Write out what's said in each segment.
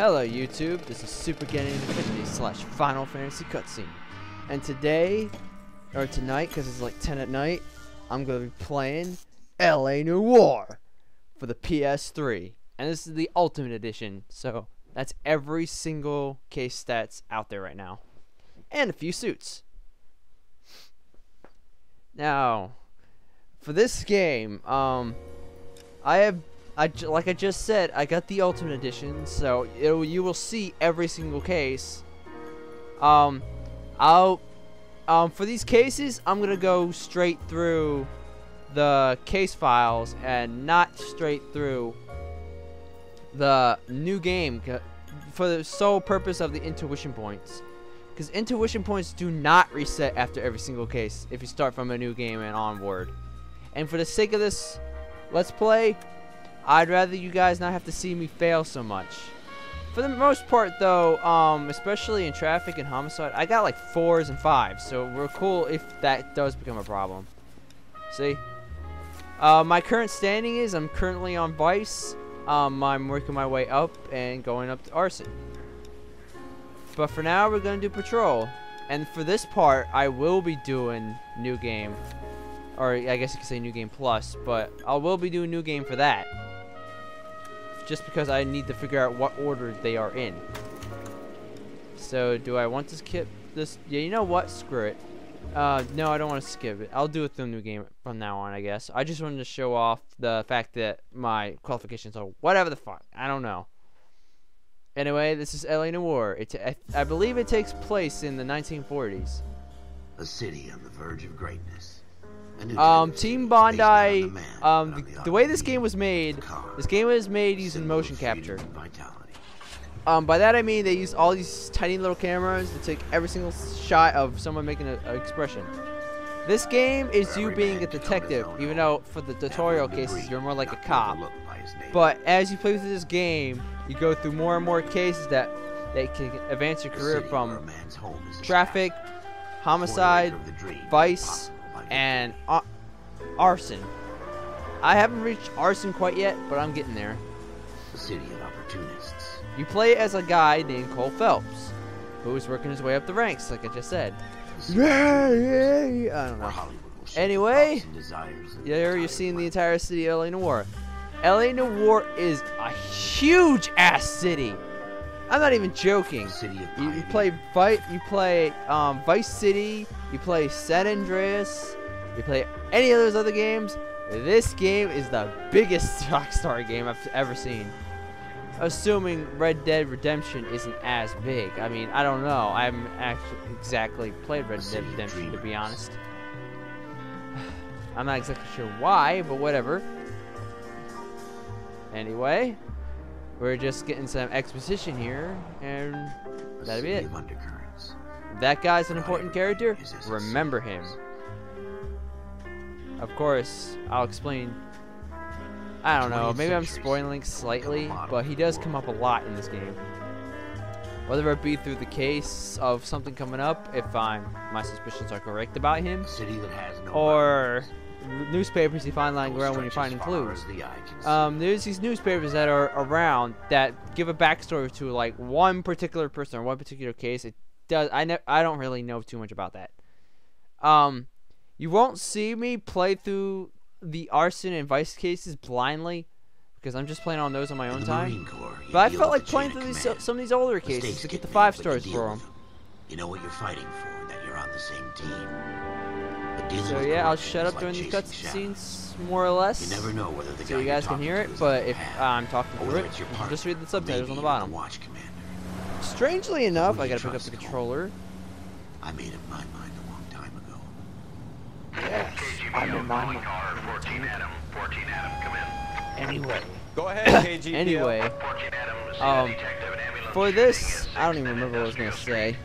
Hello YouTube, this is Super Getting Infinity / Final Fantasy Cutscene. And today, or tonight, because it's like 10 at night, I'm going to be playing LA Noire for the PS3. And this is the Ultimate Edition, so that's every single case that's out there right now. And a few suits. Now, for this game, like I just said, I got the Ultimate Edition, so you will see every single case. For these cases, I'm gonna go straight through the case files and not straight through the new game for the sole purpose of the intuition points. Because intuition points do not reset after every single case if you start from a new game and onward. And for the sake of this Let's Play, I'd rather you guys not have to see me fail so much. For the most part though, especially in traffic and homicide, I got like 4s and 5s, so we're cool if that does become a problem. See? My current standing is I'm currently on Vice. I'm working my way up and going up to Arson. But for now, we're going to do Patrol. And for this part, I will be doing New Game. Or I guess you could say New Game Plus, but I will be doing New Game for that. Just because I need to figure out what order they are in. So, do I want to skip this? Yeah, you know what? Screw it. No, I don't want to skip it. I'll do it through New Game from now on, I guess. I just wanted to show off the fact that my qualifications are whatever the fuck. I don't know. Anyway, this is LA Noire. I believe it takes place in the 1940s. A city on the verge of greatness. Team Bondi, the way this game was made using motion capture. By that I mean they use all these tiny little cameras to take every single shot of someone making an expression. This game is you being a detective, even though for the tutorial cases you're more like a cop. But as you play through this game, you go through more and more cases that can advance your career from traffic, homicide, vice, and arson. I haven't reached arson quite yet, but I'm getting there. The city of opportunists. You play as a guy named Cole Phelps, who is working his way up the ranks, like I just said. I don't know. Anyway, there you're seeing the entire city of LA Noire. LA Noire is a huge ass city. I'm not even joking. You play Vice City, you play San Andreas, you play any of those other games. This game is the biggest Rockstar game I've ever seen. Assuming Red Dead Redemption isn't as big. I mean, I don't know. I haven't actually exactly played Red Dead Redemption, to be honest. I'm not exactly sure why, but whatever. Anyway, we're just getting some exposition here, and that'll be it. That guy's an important character. Remember him. Of course, I'll explain. I don't know, maybe I'm spoiling slightly, but he does come up a lot in this game. Whether it be through the case of something coming up, if my suspicions are correct about him, or newspapers you find lying around when you're finding clues. There's these newspapers that are around that give a backstory to like one particular person or one particular case. It does. I don't really know too much about that. You won't see me play through the arson and vice cases blindly because I'm just playing on those on my own time. But I felt like playing through some of these older cases to get the 5 stars for them. You know what you're fighting for, that you're on the same team. So yeah, I'll shut up during these cutscenes, more or less, so you guys can hear it, but if I'm talking through it, just read the subtitles on the bottom. Strangely enough, I gotta pick up the controller. I made up my mind a long time ago. Yes, I made my mind. 14 Adam, come in. Anyway. Go ahead, KG. Anyway, for this, I don't even remember what I was gonna say.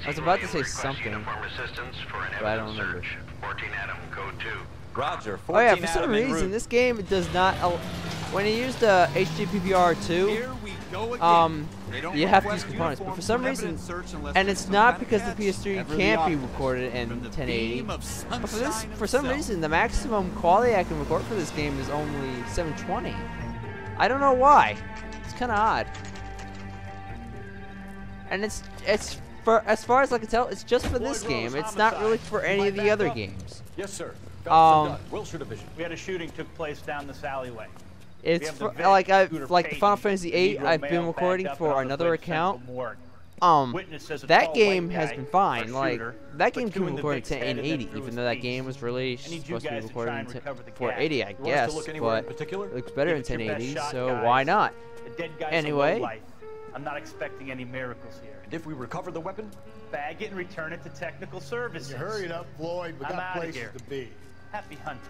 I was about to say something, but I don't remember. Roger. Oh yeah, for some reason this game does not. When you use the HDPVR2, you have to use components. But for some reason, and it's not because the PS3 can't be recorded in 1080. But for some reason, the maximum quality I can record for this game is only 720. I don't know why. It's kind of odd. And it's for, as far as I can tell, it's just for this game. It's not really for any of the other games. Yes, sir. Wilshire Division. We had a shooting took place down this alleyway. It's for, like the Final Fantasy VIII. I've been recording for another account. That game has been fine. Like that game can be recorded in 1080, even though that game was really supposed to be recorded in 480, I guess. But it looks better in 1080, so why not? Anyway, I'm not expecting any miracles here. And if we recover the weapon, Bag it and return it to technical services. You hurry it up, Floyd. We got places to be. Happy hunting.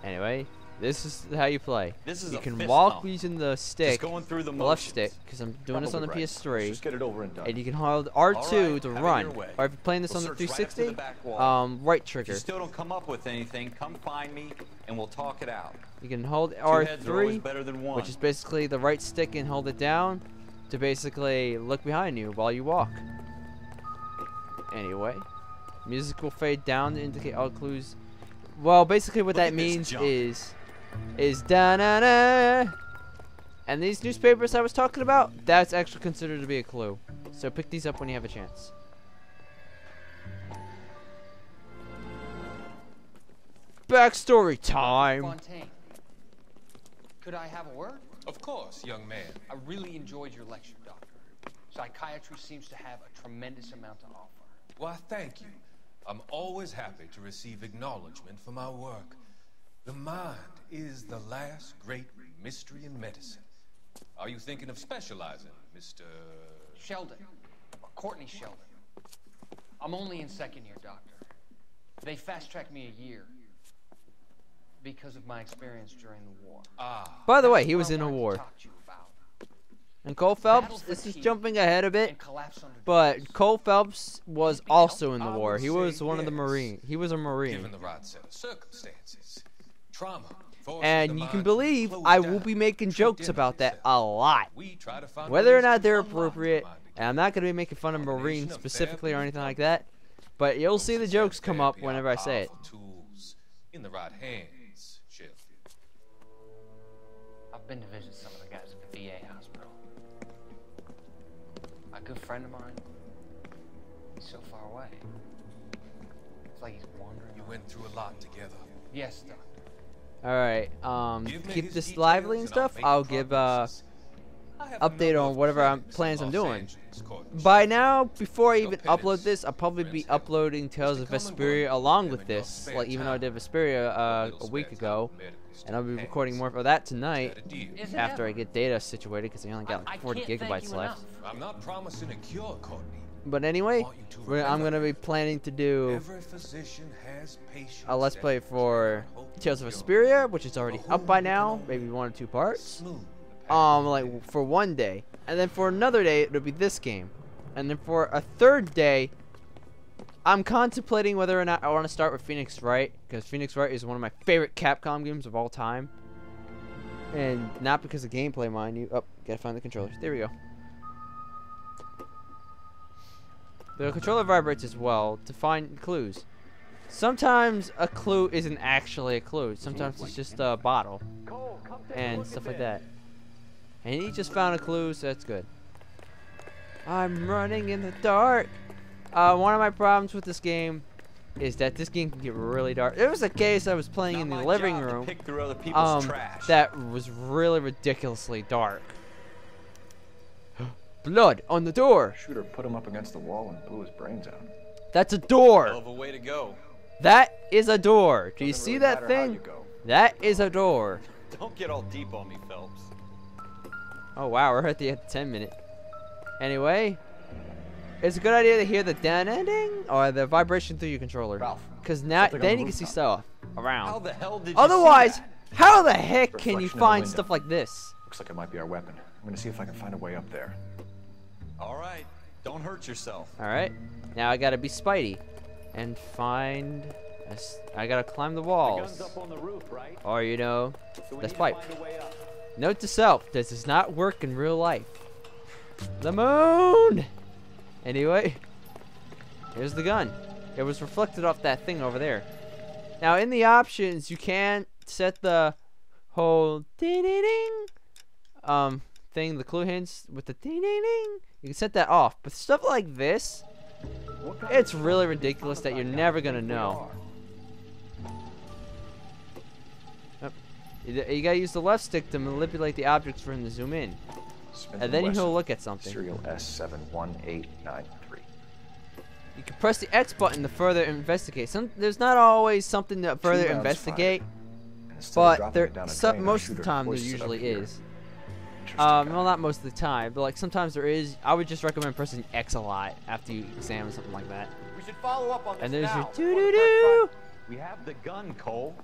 Anyway, this is how you play. This is you a can fist walk bump. using the stick, going through the left motions. stick, because I'm doing this on the Probably right. PS3, Just get it over and done. and you can hold R2 All right, to have it run. your way. Or if you're playing this We'll on the search right up to 360, the back wall. right If trigger. you still don't come up with anything, come find me and we'll talk it out. You can hold Two heads are always R3, better than one. which is basically the right stick, and hold it down to basically look behind you while you walk. Anyway, music will fade down to indicate all clues. Well, basically what Look that at this means jump. is da-na-na. And these newspapers I was talking about, that's actually considered to be a clue. So pick these up when you have a chance. Backstory time. Fontaine, could I have a word? Of course, young man. I really enjoyed your lecture, Doctor. Psychiatry seems to have a tremendous amount to offer. Why, thank you. I'm always happy to receive acknowledgement for my work. The mind is the last great mystery in medicine. Are you thinking of specializing, Mr. Sheldon, Courtney Sheldon. I'm only in second year, Doctor. They fast-tracked me a year because of my experience during the war. By the way, That's he what was I in a wanted to war. talk to you about. And Cole Phelps, Battle this is fatigue jumping ahead a bit, and collapse under but duress. Cole Phelps was Anything also else? in the I war. would He was say one of the yes. Marine. He was a Marine. Given the right set of circumstances, trauma forces And the you mind can to believe close I down, will be making shrink jokes in on about that itself. a lot. We try to find Whether or ways not to they're unlock the appropriate, mind again. and I'm not going to be making fun of Combination Marines of specifically or therapy anything and like that, but you'll see the Doses jokes of come up therapy are whenever I say it. powerful tools in the right hands, Sheldon. I've been to visit some of the guys at the VA hospital. A good friend of mine, he's so far away. It's like he's wandering. You went through a lot together. Yes, Doctor. Alright, Give me keep his this details lively and I'll stuff. make I'll the give prognosis. I have a update number on of whatever friends in plans I'm Los doing. Angeles, Courtney. By now, before I Your even penance, upload this, I'll probably be friends have uploading Tales of come and go Vesperia along them with in your this, spare like even though I time. did Vesperia A a little week spare ago, time medical and I'll be stuff recording hangs. more of that Is tonight that a deal? Is it after I ever? get data situated because I only got I like 40 can't thank gigabytes you left. enough. I'm not promising a cure, Courtney. But anyway, Want you to I'm remember gonna be planning to do Every physician has patients a Let's that Play for Tales of Vesperia, which is already up by now, maybe 1 or 2 parts. smooth the path. Like for one day, and then for another day it'll be this game, and then for a third day, I'm contemplating whether or not I want to start with Phoenix Wright, because Phoenix Wright is one of my favorite Capcom games of all time, and not because of gameplay, mind you. Oh, gotta find the controllers. There we go. The controller vibrates as well to find clues. Sometimes a clue isn't actually a clue. Sometimes it's just a bottle and stuff like that. And he just found a clue, so that's good. I'm running in the dark. One of my problems with this game is that this game can get really dark. There was a case I was playing in the living room Pick through other people's trash. that was really ridiculously dark. Blood on the door. Shooter put him up against the wall and blew his brains out. That's a Hell door. of a way to go. That is a door. Do you Doesn't see really that matter how thing? you go. That is a door. Don't get all deep on me, Phelps. Oh wow, we're at the 10-minute. Anyway, it's a good idea to hear the ding or the vibration through your controller, Ralph, because now something on then the you can see rooftop. stuff around. How the hell did you Otherwise, see that? how the heck can you Reflection in the find window. stuff like this? Looks like it might be our weapon. I'm gonna see if I can find a way up there. All right, don't hurt yourself. All right, now I gotta be Spidey and find. I gotta climb the walls, on the roof, right? or you know, So we that's need pipe. to find a way up. Note to self: this does not work in real life. The moon. Anyway, here's the gun. It was reflected off that thing over there. Now in the options, you can set the whole ding ding ding thing, the clue hints with the ding ding ding. You can set that off. But stuff like this, it's really ridiculous that you're never gonna know. You gotta use the left stick to manipulate the objects for him to zoom in. And then he'll look at something. Serial S71893. You can press the X button to further investigate. There's not always something to further investigate, but most of the time there usually is. Well, not most of the time, but like sometimes there is. I would just recommend pressing X a lot after you examine something like that. We should follow up on this. And there's now. your doo-doo-doo. We have the gun, Cole.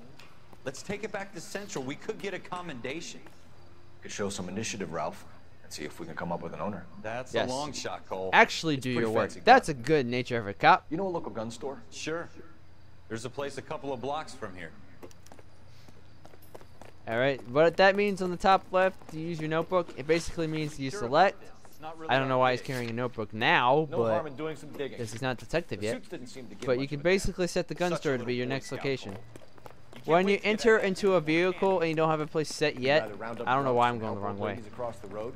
Let's take it back to Central. We could get a commendation. Could show some initiative, Ralph, and see if we can come up with an owner. That's Yes. a long shot, Cole. Actually do your pretty work. fancy. That's a good nature of a cop. You know a local gun store? Sure. There's a place a couple of blocks from here. Alright, what that means on the top left, to use your notebook, it basically means you select. I don't know why he's carrying a notebook now, No harm but in doing some digging. because he's not a detective The yet. suits didn't seem to give But much you can of a basically set the gun Such a store to little be your Boy next Scout, location. Cole. When you enter into a vehicle and you don't have a place set yet, Either round up I don't know drugs why I'm and going the help wrong old way. ladies across the road.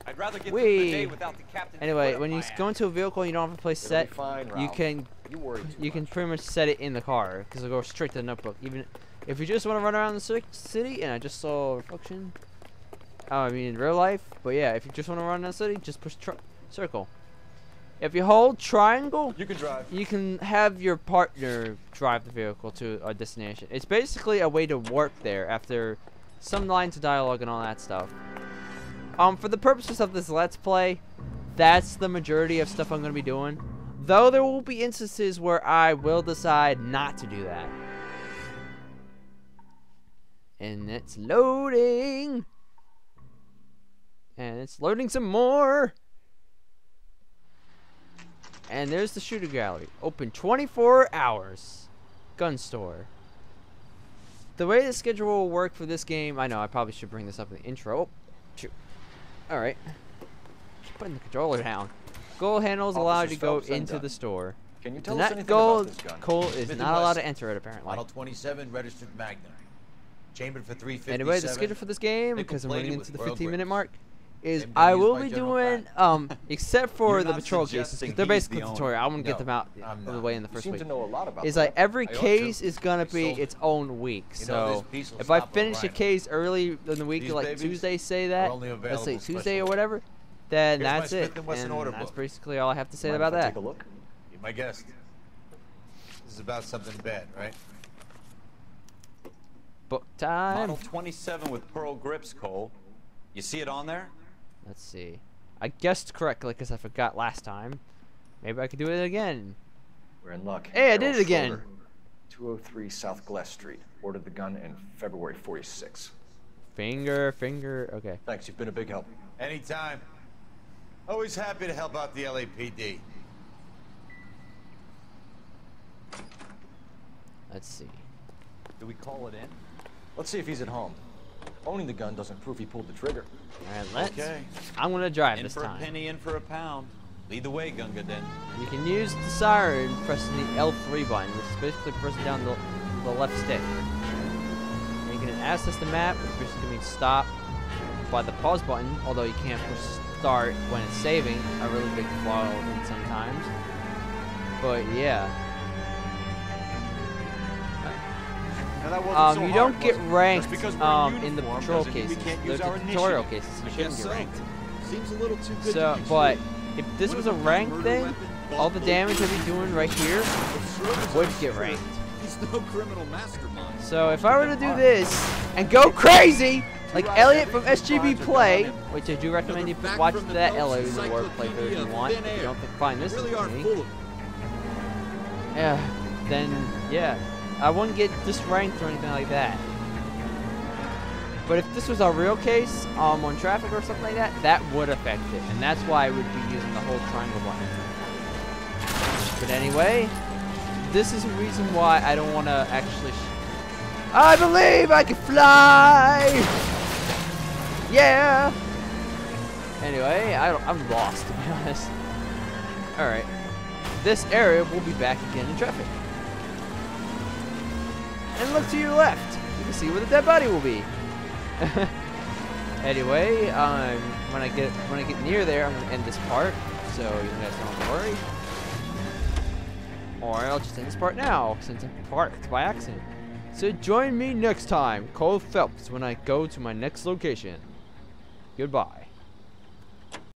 I'd rather get Whee! through the day without the captain's Anyway, foot up when you my go ass. into a vehicle and you don't have a place It'll set, be fine, you Ralph. can worry too much. pretty much set it in the car because it'll go straight to the notebook. Even if you just want to run around the city, and I just saw a reflection. I mean in real life, but yeah, if you just want to run around the city, just push circle. If you hold triangle, You can drive. you can have your partner drive the vehicle to a destination. It's basically a way to warp there after some lines of dialogue and all that stuff. For the purposes of this Let's Play, that's the majority of stuff I'm going to be doing. Though there will be instances where I will decide not to do that. And it's loading. And it's loading some more. And there's the shooter gallery. Open 24 hours. Gun store. The way the schedule will work for this game, I know I probably should bring this up in the intro. Oh, shoot. Alright. Keep putting the controller down. Gold handles allow you to go Phelps and into Dunn. the store. Can you And tell us that anything gold about this gun? Cole is Smith & not allowed to Wesson. enter it apparently. Model 27, registered Magnum. Chambered for 357. Anyway, the schedule for this game, Nickel because I'm running plated into with the royal 15-minute grips. mark, is Same gun I used will by be General doing, except for You're the not patrol cases, suggesting because they're he's basically the owner. tutorial. I want to get No, them out I'm of the not. way in the You first seem week. to know a lot about Is that. like every I ought to. case is gonna I be sold its it. own week. You know, So this piece will if I stop a finish a rhino. case early in the week, These like babies Tuesday, say are that, only let's say available Tuesday or special. whatever, then Here's my that's it. Smith & Wesson And order that's book. basically all I have to say Mind about if I that. Take a look. Be my guest. This is about something bad, right? Book time. Model 27 with pearl grips, Cole. You see it on there? Let's see. I guessed correctly because I forgot last time. Maybe I could do it again. We're in luck. Hey, I did Errol it again. Schroeder, 203 South Glass Street. Ordered the gun in February '46. Finger. Okay. Thanks, you've been a big help. Anytime. Always happy to help out the LAPD. Let's see. Do we call it in? Let's see if he's at home. Owning the gun doesn't prove he pulled the trigger. All right, let's. Okay. I'm gonna drive In this for time. a penny, in for a pound. Lead the way, Gunga Den. You can use the siren pressing the L3 button, which is basically pressing down the left stick. And you can access the map, which basically means stop, by the pause button, although you can't push start when it's saving, a really big flaw in sometimes. But yeah. Now, that wasn't so You hard, don't was get it? ranked Just because we're in in the uniform patrol doesn't mean we cases. can't They're use our tutorial initiative. cases. You I shouldn't guess get so. ranked. Seems a little too good So, to be but true. if this was a ranked thing, all the damage I'd be doing right here would get ranked. He's no criminal mastermind. So if I were to do this and go crazy, like Elliot from SGB Play, which I do recommend you watch that Elliot in the War playthrough if you want, if you don't find this Really are funny. full of Yeah, then yeah, I wouldn't get disranked or anything like that. But if this was a real case on traffic or something like that, that would affect it, and that's why I would be using the whole triangle button. But anyway, this is a reason why I don't want to actually. I believe I can fly. Yeah. Anyway, I'm lost to be honest. All right, this area will be back again in traffic. And look to your left. You can see where the dead body will be. Anyway, when I get near there, I'm gonna end this part, so you guys don't worry. Or I'll just end this part now, since it's by accident. So join me next time, Cole Phelps, when I go to my next location. Goodbye.